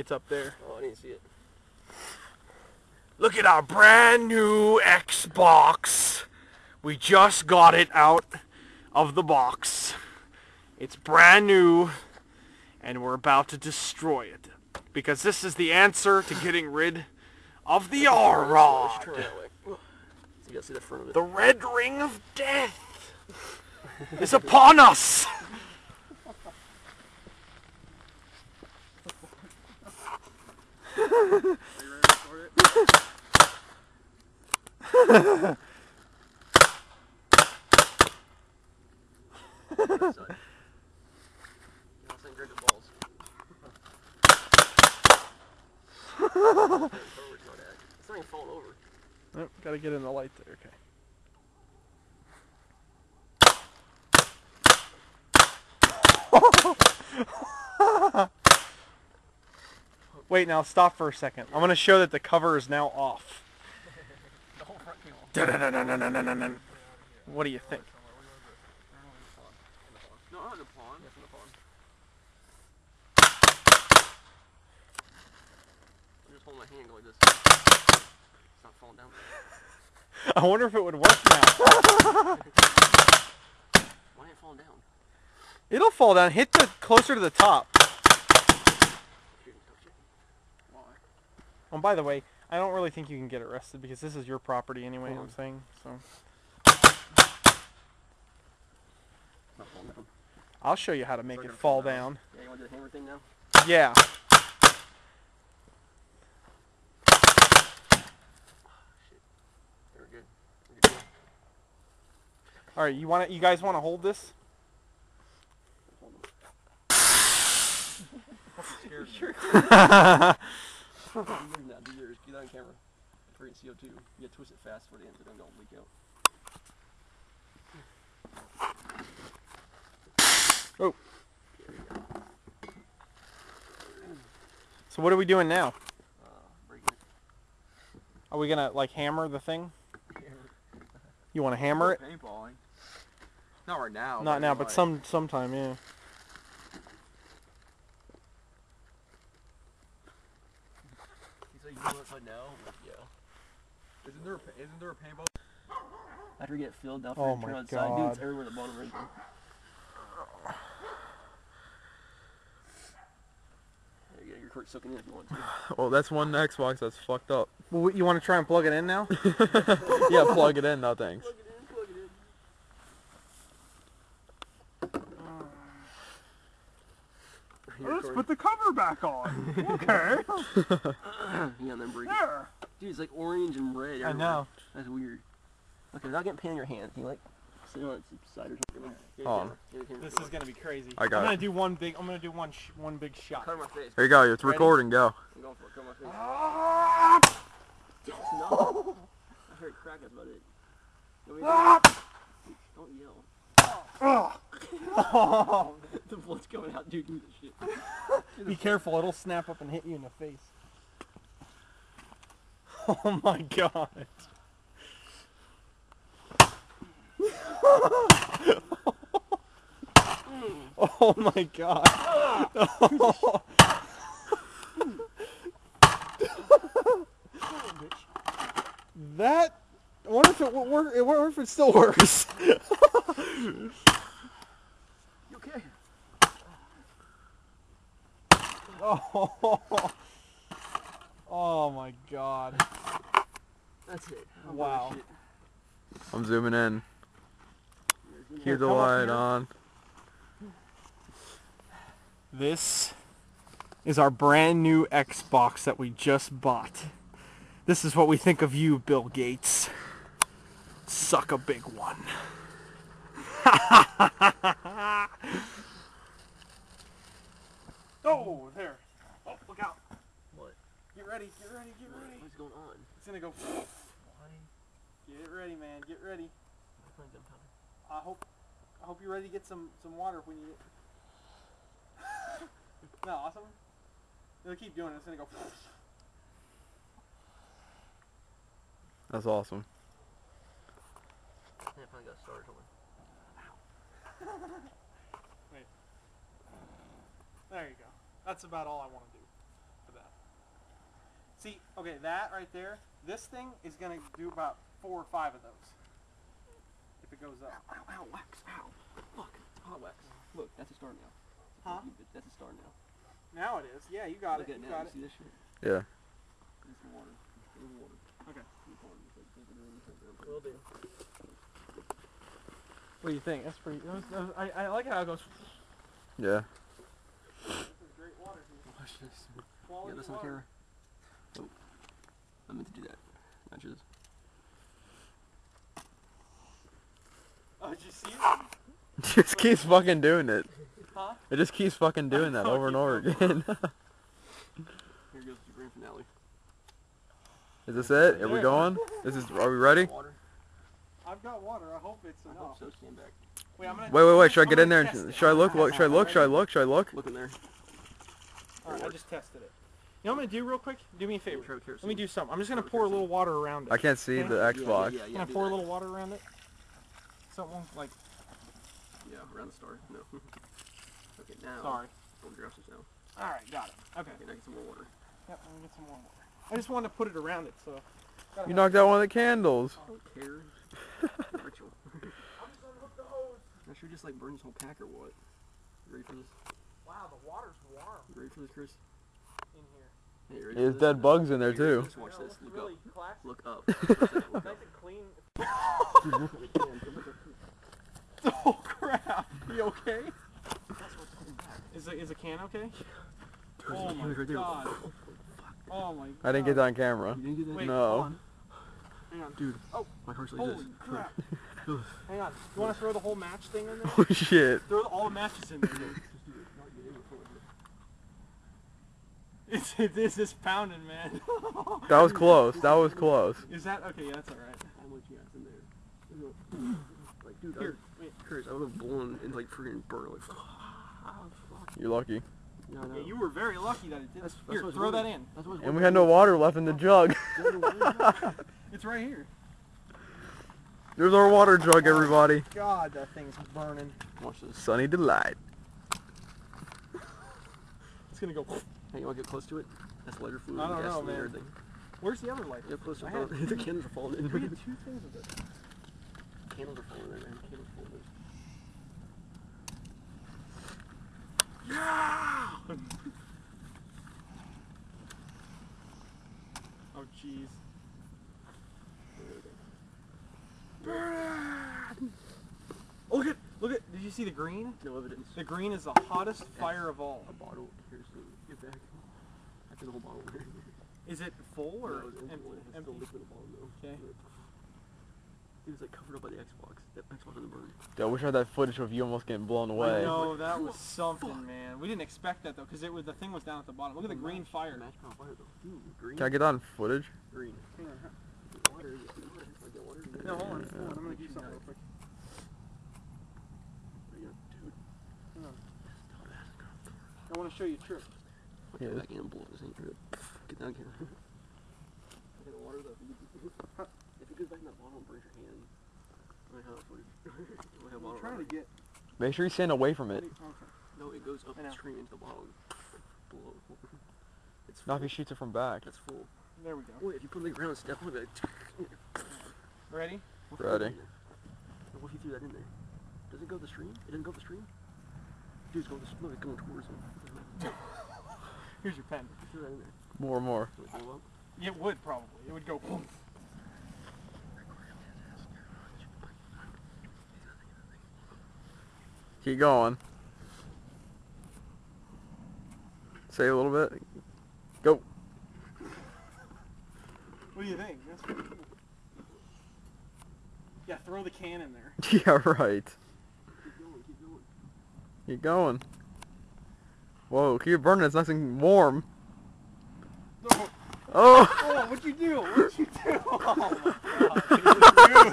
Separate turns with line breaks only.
It's up there.
Oh, I didn't see it.
Look at our brand new Xbox. We just got it out of the box. It's brand new, and we're about to destroy it. Because this is the answer to getting rid of the RRoD.
So you gotta see the front of it.
The red ring of death is upon us.
Are you ready to record it? It's not even falling over.
Nope, gotta get in the light there, okay. Wait, now stop for a second. I'm gonna show that the cover is now off.
The whole front came off.
What do you think?
No, not in the pond. Yes, in the pond. I'm just holding my hand going like this. It's not falling down.
I wonder if it would work now.
Why ain't it falling down?
It'll fall down. Hit the closer to the top.
Why?
Oh, by the way, I don't really think you can get arrested because this is your property anyway. I'm saying so.
Not falling down.
I'll show you how to make it fall down.
Yeah, you want to do the hammer thing now?
Yeah. All right, you guys want to hold this?
Sure. Do yours. Get on camera. We're in CO2. You gotta twist it fast for the ends so they don't leak out.
Oh. So what are we doing now?
Breaking it.
Are we gonna like hammer the thing? You want to hammer it?
Paintballing. Not right now.
Not now, but sometime, yeah.
He's like, you want it now? I'm like, yeah.
Isn't there a paintball?
After we get filled down,
Oh
turn
my
on the side. Dude,
God.
it's everywhere at the bottom right there. There you go, your cork's soaking in if you want to.
Well, that's one Xbox that's fucked up.
Well, you want to try and plug it in now?
Yeah, plug it in, no thanks.
Plug it in, plug it in.
Let's put the cover back on. Okay.
Yeah, and then break it.
There.
Dude, it's like orange and red everywhere.
I know.
That's weird. Okay, without getting pain in your hand, can you like sit on its side or something?
This is gonna be crazy.
I got
I'm gonna
it.
do one big. I'm gonna do one big shot.
Cut my face.
Here you go, it's
Ready?
recording, go.
I'm going for it. Cut my face. No. I heard crack. That's about it. Don't yell.
Oh.
The blood's coming out, dude. Do this shit.
Be careful, it'll snap up and hit you in the face. Oh my god. Oh my god. Oh. That, I wonder if it will work. I wonder if it still works.
You okay?
Oh. Oh my god.
That's it.
Wow.
I'm zooming in.
Here,
Keep the
come up
light
here.
on.
This is our brand new Xbox that we just bought. This is what we think of you, Bill Gates. Suck a big one. Oh, there. Oh, look out.
What?
Get ready, get ready, get ready.
What's going on?
It's gonna go.
Why?
Get ready, man, get ready.
What's my gunpowder?
I hope you're ready to get some water if we need it. No, awesome. It'll keep doing it. It's gonna go.
That's awesome.
Yeah, I finally got started on it.
Wait. There you go. That's about all I want to do for See, okay, that right there, this thing is going to do about 4 or 5 of those. If it goes up.
Ow, ow, wax, ow. Fuck, it's hot wax. Look, that's a star now.
Huh?
That's a star now.
Now it is. Yeah, you got
Look
it.
at
You
now,
got
you
it.
see this shit?
Yeah.
There's some water. There's water.
Okay.
Will do.
What do you think? That's pretty. I like how it goes.
Yeah.
This is great water here.
Watch this.
Quality
Yeah, that's on
water.
camera. Oh, I meant to do that. Matches.
Oh, did you see it?
Just keeps fucking doing it.
Huh?
It just keeps fucking doing that over and over again.
Here goes the grand finale.
Is this it? Are we going? Are we ready?
Water.
I've got water. I hope it's
I
enough.
hope so. Stand back.
Wait, I'm gonna.
Wait. Should I
I'm
get in
gonna
there?
test
And,
it.
should I look? Should I look? Should I look? Should I look?
Look in there.
All right, I just tested it. You know what I'm gonna do real quick? Do me a favor.
Sure,
Let me do something. I'm just gonna pour a little water around it.
I can't see the Xbox.
Yeah,
Can I
do
pour a
that.
little water around it? Something like.
Yeah, around the star. No. Okay, now.
Sorry.
Don't dress this now.
All right, got it. Okay.
Okay, now get some more water.
Yep, I'm gonna get some more water. I just wanted to put it around it, so.
You knocked out one of the candles.
I don't care. Ritual.
I'm just gonna hook the hose.
Now, should we just like burn this whole pack or what? You ready for this?
Wow, the water's warm
You ready for this, Chris?
in here.
Hey, you ready
There's
for this?
dead bugs in there
Hey, you ready
too.
for this? Watch
I know,
this.
it looks
Look
really
up.
classy.
Look up.
Nice
Look up.
and clean.
That's
Oh crap! You okay?
what's coming back.
Is a can okay?
There's
Oh
a
my
can right there.
god. Oh my god.
I didn't get that on camera.
You didn't get that?
Wait,
No.
hold on. Hang on.
Dude.
Oh.
My heart's like
Holy
this.
crap. Hang on. You want to throw the whole match thing in there?
Oh shit.
Throw all the matches in there. It's just pounding, man.
That was close. That was close.
Is that okay? Yeah, that's all right.
How much you got in there? Like, dude,
Here, wait.
Chris, I would have blown and like freaking burned. Like,
You're lucky.
no, no.
Yeah, you were very lucky that it did.
That's
Here,
what I was
throw that
wondering.
in.
That's what I was
And we had no water left in the jug.
It's right here.
There's our water jug, everybody.
God, that thing's burning.
Watch this.
Sunny delight.
It's gonna go.
Hey, you want to get close to it? That's lighter fluid.
I don't know,
gasoline,
man.
everything.
Where's the other light?
Get close to
I had-
it. The candles are falling in.
We had 2 things of it.
Candles are falling in, man. Candles are falling in.
Yeah! Oh jeez. Oh, look at, did you see the green?
No evidence.
The green is the hottest fire of all.
A bottle. Here's the. Get back. I put the whole bottle in there.
Is it full or
No, it was empty.
empty?
It's still liquid in the bottle though.
Okay.
It was like covered up by the Xbox. That Xbox didn't burn.
Dude, I wish I had that footage of you almost getting blown
I
away.
know, that was something, man. We didn't expect that though, because the thing was down at the bottom. Look at the green fire.
Match on fire though. Dude, green.
Can I get that on footage?
Green.
Hang on.
Water. Get water.
No, hold on. I'm gonna do something real quick.
Dude.
Hang on. I want to show you a trick.
Get
Yeah.
back in and blow this thing. Get down here. Okay, the water though. If it goes back in that bottle, burns your hand. I might have footage.
I'm trying to get.
Make sure you stand away from it.
Okay.
No, it goes
I know.
upstream into the bottle. Blow. It's
Not if
full.
he shoots it from back.
That's full.
There we go.
Wait, if you put it on the ground, step on it. Like,
Ready?
what if you threw that
Ready.
in there? What if you threw that in there? Does it go up the stream? It doesn't go up the stream? Dude, it's going, no, it's going towards him.
Here's your pen.
You threw that in there.
More.
Will it blow up?
It would probably. It would go. Boom.
Keep going. Say a little bit. Go.
What do you think? That's pretty cool. Yeah, throw the can in there.
Yeah, right.
Keep going, keep going.
Keep going. Whoa, keep it burning. It's nice and warm.
Oh,
Oh!
oh what'd you do? What'd you do? Oh my god.